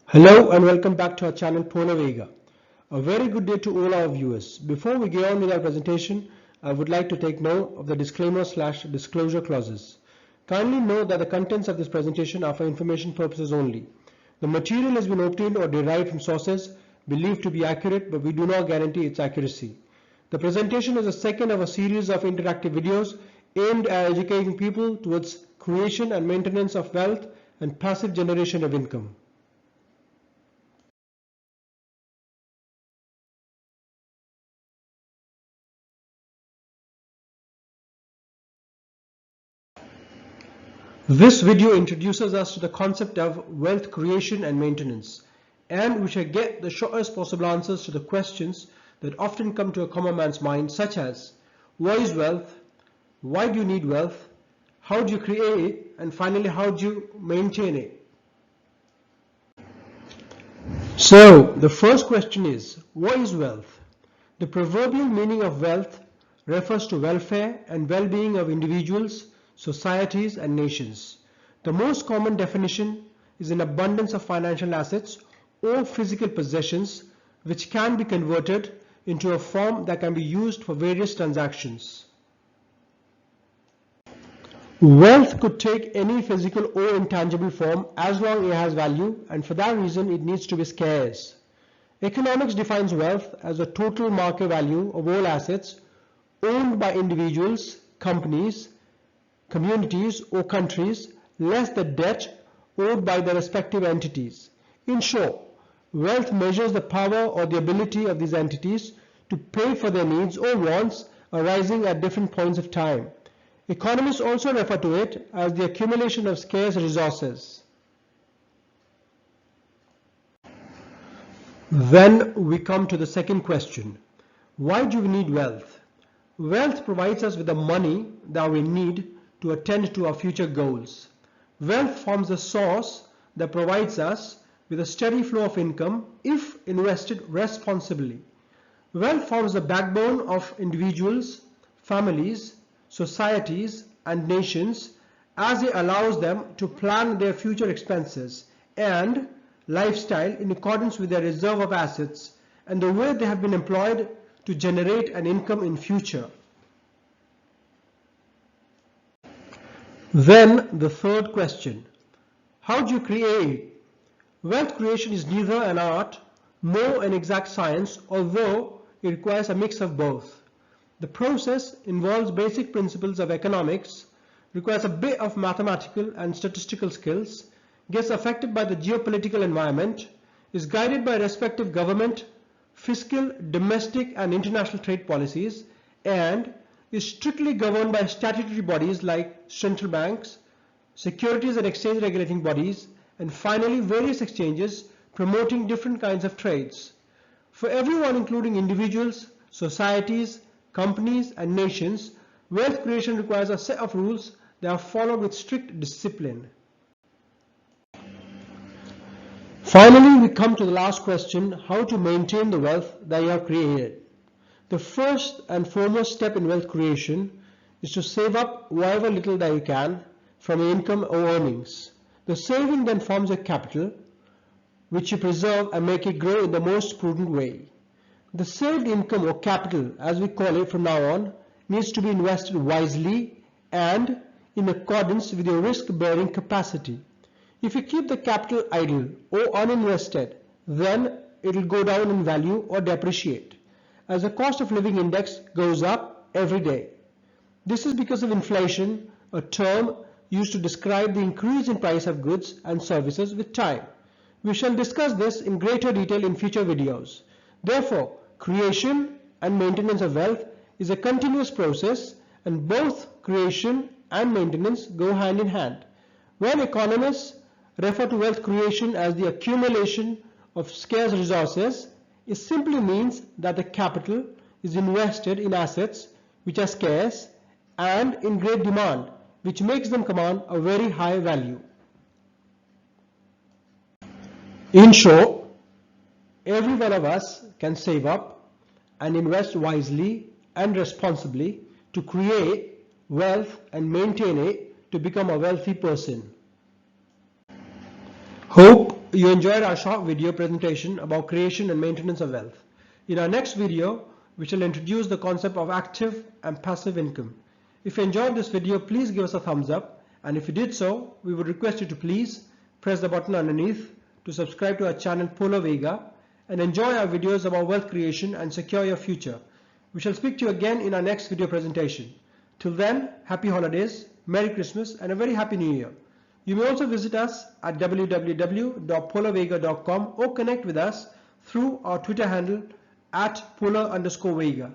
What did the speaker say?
Hello and welcome back to our channel Purna Vega. A very good day to all our viewers. Before we get on with our presentation, I would like to take note of the disclaimer/disclosure clauses. Kindly note that the contents of this presentation are for information purposes only. The material has been obtained or derived from sources believed to be accurate, but we do not guarantee its accuracy. The presentation is the second of a series of interactive videos aimed at educating people towards creation and maintenance of wealth and passive generation of income. This video introduces us to the concept of wealth creation and maintenance, and we shall get the shortest possible answers to the questions that often come to a common man's mind, such as what is wealth, why do you need wealth, how do you create it, and finally how do you maintain it. So the first question is, what is wealth? The proverbial meaning of wealth refers to welfare and well-being of individuals, societies, and nations. The most common definition is an abundance of financial assets or physical possessions which can be converted into a form that can be used for various transactions. Wealth could take any physical or intangible form as long as it has value, and for that reason it needs to be scarce. Economics defines wealth as the total market value of all assets owned by individuals, companies, communities, or countries, less the debt owed by the respective entities. In short, wealth measures the power or the ability of these entities to pay for their needs or wants arising at different points of time. Economists also refer to it as the accumulation of scarce resources. Then we come to the second question. Why do we need wealth? Wealth provides us with the money that we need to attend to our future goals. Wealth forms the source that provides us with a steady flow of income if invested responsibly. Wealth forms the backbone of individuals, families, societies, and nations as it allows them to plan their future expenses and lifestyle in accordance with their reserve of assets and the way they have been employed to generate an income in future. Then the third question, how do you create? Wealth creation is neither an art nor an exact science, although it requires a mix of both. The process involves basic principles of economics, requires a bit of mathematical and statistical skills, gets affected by the geopolitical environment, is guided by respective government, fiscal, domestic, and international trade policies, and is strictly governed by statutory bodies like central banks, securities and exchange regulating bodies, and finally various exchanges promoting different kinds of trades. For everyone, including individuals, societies, companies, and nations, wealth creation requires a set of rules that are followed with strict discipline. Finally, we come to the last question, how to maintain the wealth that you have created. The first and foremost step in wealth creation is to save up whatever little that you can from your income or earnings. The saving then forms a capital, which you preserve and make it grow in the most prudent way. The saved income or capital, as we call it from now on, needs to be invested wisely and in accordance with your risk-bearing capacity. If you keep the capital idle or uninvested, then it will go down in value or depreciate, as the cost of living index goes up every day. This is because of inflation, a term used to describe the increase in price of goods and services with time. We shall discuss this in greater detail in future videos. Therefore, creation and maintenance of wealth is a continuous process, and both creation and maintenance go hand in hand. When economists refer to wealth creation as the accumulation of scarce resources, it simply means that the capital is invested in assets which are scarce and in great demand, which makes them command a very high value. In short, every one of us can save up and invest wisely and responsibly to create wealth and maintain it to become a wealthy person. Hope you enjoyed our short video presentation about creation and maintenance of wealth. In our next video, we shall introduce the concept of active and passive income. If you enjoyed this video, please give us a thumbs up, and if you did so, we would request you to please press the button underneath to subscribe to our channel Polo Vega and enjoy our videos about wealth creation and secure your future. We shall speak to you again in our next video presentation. Till then, happy holidays, Merry Christmas, and a very happy New Year. You may also visit us at www.polovega.com or connect with us through our Twitter handle @Polo_Vega.